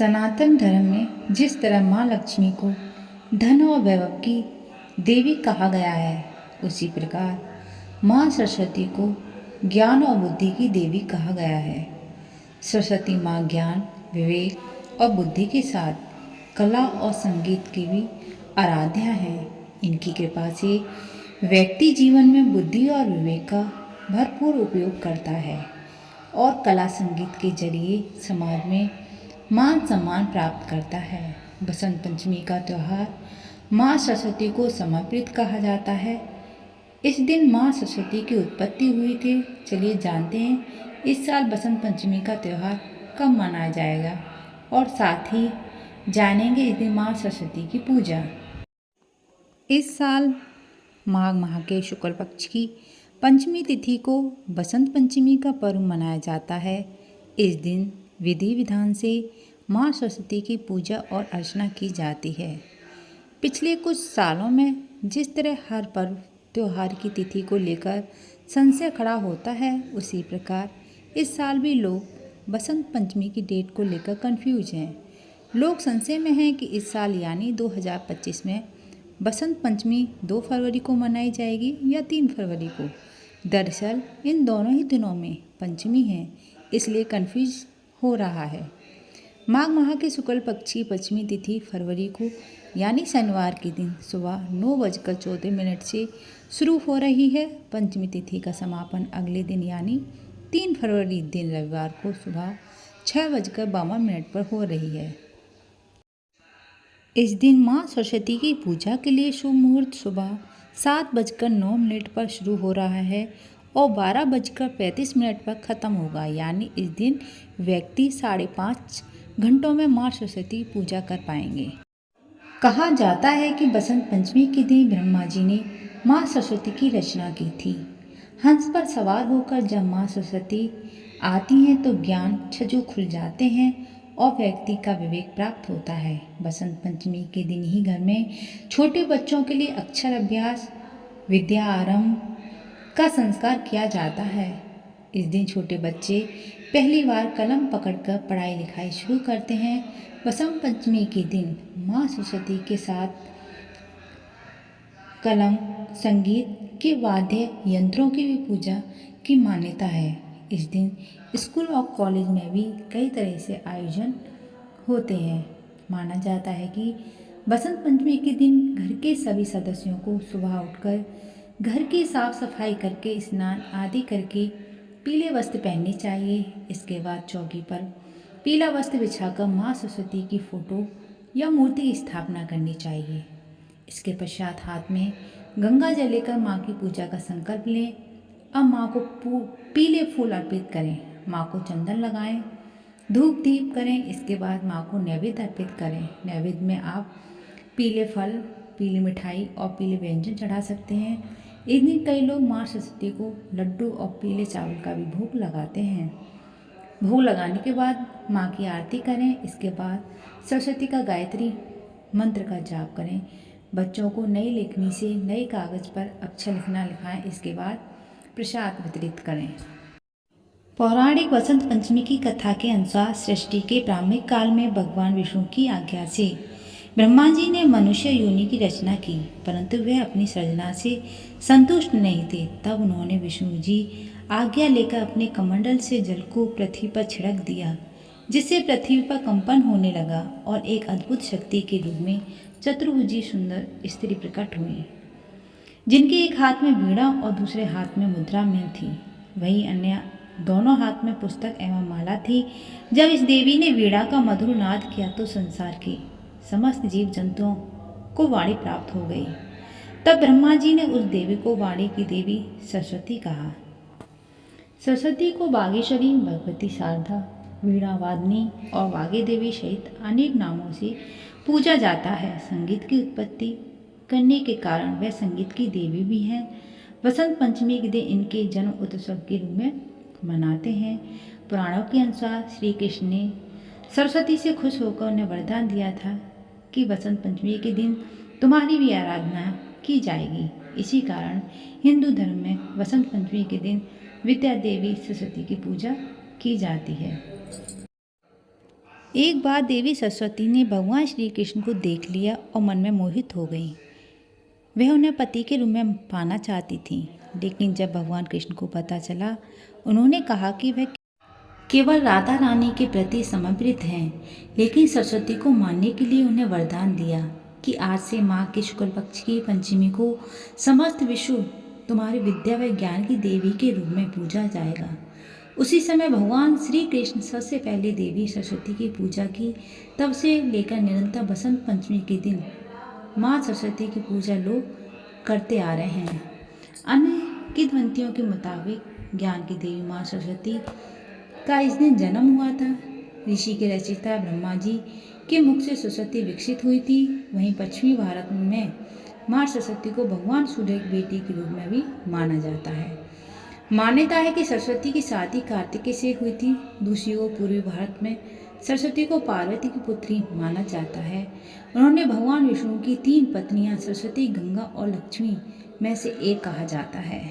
सनातन धर्म में जिस तरह माँ लक्ष्मी को धन और वैभव की देवी कहा गया है, उसी प्रकार माँ सरस्वती को ज्ञान और बुद्धि की देवी कहा गया है। सरस्वती माँ ज्ञान, विवेक और बुद्धि के साथ कला और संगीत की भी आराध्या हैं। इनकी कृपा से व्यक्ति जीवन में बुद्धि और विवेक का भरपूर उपयोग करता है और कला संगीत के जरिए समाज में मान सम्मान प्राप्त करता है। बसंत पंचमी का त्यौहार माँ सरस्वती को समर्पित कहा जाता है। इस दिन माँ सरस्वती की उत्पत्ति हुई थी। चलिए जानते हैं इस साल बसंत पंचमी का त्यौहार कब मनाया जाएगा और साथ ही जानेंगे इस दिन माँ सरस्वती की पूजा। इस साल माघ माह के शुक्ल पक्ष की पंचमी तिथि को बसंत पंचमी का पर्व मनाया जाता है। इस दिन विधि विधान से माँ सरस्वती की पूजा और अर्चना की जाती है। पिछले कुछ सालों में जिस तरह हर पर्व त्योहार की तिथि को लेकर संशय खड़ा होता है, उसी प्रकार इस साल भी लोग बसंत पंचमी की डेट को लेकर कंफ्यूज हैं। लोग संशय में हैं कि इस साल यानी 2025 में बसंत पंचमी 2 फरवरी को मनाई जाएगी या 3 फरवरी को। दरअसल इन दोनों ही दिनों में पंचमी है, इसलिए कंफ्यूज हो रहा है। माघ माह के शुक्ल पक्ष की पंचमी तिथि फरवरी को यानी शनिवार के दिन सुबह 9:14 से शुरू हो रही है। पंचमी तिथि का समापन अगले दिन यानी 3 फरवरी दिन रविवार को सुबह 6:52 पर हो रही है। इस दिन माँ सरस्वती की पूजा के लिए शुभ मुहूर्त सुबह 7:09 पर शुरू हो रहा है और 12:35 पर ख़त्म होगा। यानी इस दिन व्यक्ति 5.5 घंटों में माँ सरस्वती पूजा कर पाएंगे। कहा जाता है कि बसंत पंचमी के दिन ब्रह्मा जी ने माँ सरस्वती की रचना की थी। हंस पर सवार होकर जब माँ सरस्वती आती हैं तो ज्ञान छज्जू खुल जाते हैं और व्यक्ति का विवेक प्राप्त होता है। बसंत पंचमी के दिन ही घर में छोटे बच्चों के लिए अक्षर अभ्यास, विद्या आरंभ का संस्कार किया जाता है। इस दिन छोटे बच्चे पहली बार कलम पकड़कर पढ़ाई लिखाई शुरू करते हैं। बसंत पंचमी के दिन माँ सरस्वती के साथ कलम, संगीत के वाद्य यंत्रों की भी पूजा की मान्यता है। इस दिन स्कूल और कॉलेज में भी कई तरह से आयोजन होते हैं। माना जाता है कि बसंत पंचमी के दिन घर के सभी सदस्यों को सुबह उठकर घर की साफ सफाई करके स्नान आदि करके पीले वस्त्र पहनने चाहिए। इसके बाद चौकी पर पीला वस्त्र बिछाकर माँ सरस्वती की फोटो या मूर्ति की स्थापना करनी चाहिए। इसके पश्चात हाथ में गंगा जल लेकर माँ की पूजा का संकल्प लें। अब माँ को पीले फूल अर्पित करें, माँ को चंदन लगाएं, धूप दीप करें। इसके बाद माँ को नैवेद्य अर्पित करें। नैवेद्य में आप पीले फल, पीली मिठाई और पीले व्यंजन चढ़ा सकते हैं। इस दिन कई लोग माँ सरस्वती को लड्डू और पीले चावल का भी भोग लगाते हैं। भोग लगाने के बाद माँ की आरती करें। इसके बाद सरस्वती का गायत्री मंत्र का जाप करें। बच्चों को नई लेखनी से नए कागज पर अक्षर लिखना लिखाएं। इसके बाद प्रसाद वितरित करें। पौराणिक बसंत पंचमी की कथा के अनुसार सृष्टि के प्रारंभिक काल में भगवान विष्णु की आज्ञा से ब्रह्मा जी ने मनुष्य योनि की रचना की, परंतु वे अपनी सृजना से संतुष्ट नहीं थे। तब उन्होंने विष्णु जी आज्ञा लेकर अपने कमंडल से जल को पृथ्वी पर छिड़क दिया, जिससे पृथ्वी पर कंपन होने लगा और एक अद्भुत शक्ति के रूप में चतुर्भुजी सुंदर स्त्री प्रकट हुई, जिनके एक हाथ में वीणा और दूसरे हाथ में मुद्रा में थी। वहीं अन्य दोनों हाथ में पुस्तक एवं माला थी। जब इस देवी ने वीणा का मधुर नाद किया तो संसार के समस्त जीव जंतुओं को वाणी प्राप्त हो गई। तब ब्रह्मा जी ने उस देवी को वाणी की देवी सरस्वती कहा। सरस्वती को बागेश्वरी, भगवती शारदा, वीणा वादनी और वागे देवी सहित अनेक नामों से पूजा जाता है। संगीत की उत्पत्ति करने के कारण वह संगीत की देवी भी हैं। बसंत पंचमी के दिन इनके जन्म उत्सव के रूप में मनाते हैं। पुराणों के अनुसार श्री कृष्ण ने सरस्वती से खुश होकर उन्हें वरदान दिया था कि बसंत पंचमी के दिन तुम्हारी भी आराधना की जाएगी। इसी कारण हिंदू धर्म में बसंत पंचमी के दिन विद्या देवी सरस्वती की पूजा की जाती है। एक बार देवी सरस्वती ने भगवान श्री कृष्ण को देख लिया और मन में मोहित हो गई। वह उन्हें पति के रूप में पाना चाहती थी, लेकिन जब भगवान कृष्ण को पता चला, उन्होंने कहा कि वह केवल राधा रानी के प्रति समर्पित हैं, लेकिन सरस्वती को मानने के लिए उन्हें वरदान दिया कि आज से माँ के शुक्ल पक्ष की पंचमी को समस्त विश्व तुम्हारी विद्या व ज्ञान की देवी के रूप में पूजा जाएगा। उसी समय भगवान श्री कृष्ण सबसे पहले देवी सरस्वती की पूजा की। तब से लेकर निरंतर बसंत पंचमी के दिन माँ सरस्वती की पूजा लोग करते आ रहे हैं। अन्य किंवदंतियों के मुताबिक ज्ञान की देवी माँ सरस्वती का इस दिन जन्म हुआ था। ऋषि के रचयिता ब्रह्मा जी के मुख से सरस्वती विकसित हुई थी। वहीं पश्चिमी भारत में माँ सरस्वती को भगवान सूर्य की बेटी के रूप में भी माना जाता है। मान्यता है कि सरस्वती की शादी कार्तिकेय से हुई थी। दूसरी ओर पूर्वी भारत में सरस्वती को पार्वती की पुत्री माना जाता है। उन्होंने भगवान विष्णु की 3 पत्नियां सरस्वती, गंगा और लक्ष्मी में से एक कहा जाता है।